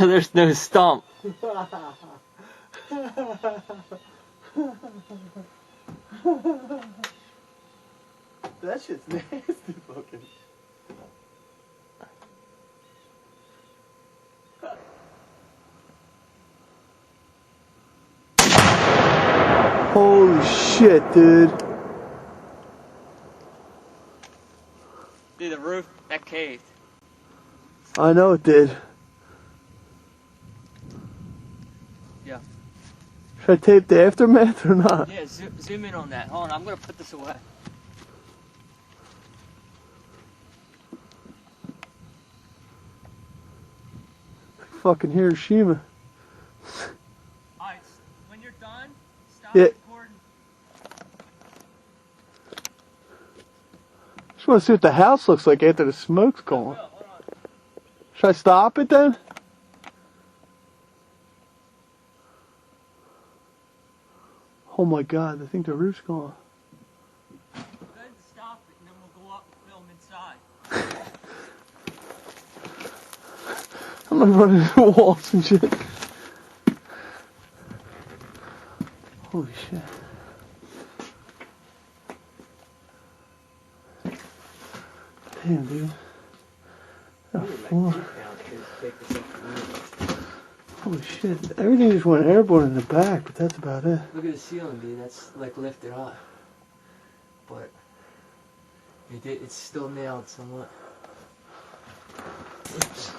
There's no stump. That shit's nasty fucking. Holy shit, dude. Dude, the roof, that caved. I know it did. Yeah. Should I tape the aftermath or not? Yeah, zoom in on that. Hold on, I'm gonna put this away. Fucking Hiroshima. Alright, when you're done, stop Yeah. recording. Just want to see what the house looks like after the smoke's gone. Hold on. Should I stop it then? Oh my god, I think the roof's gone. Go ahead and stop it, and then we'll go up and film inside. I'm not running into walls and shit. Holy shit. Damn, dude. Oh, holy shit. Everything just went airborne in the back, but that's about it. Look at the ceiling, dude. That's like lifted up. But it's still nailed somewhat. Oops.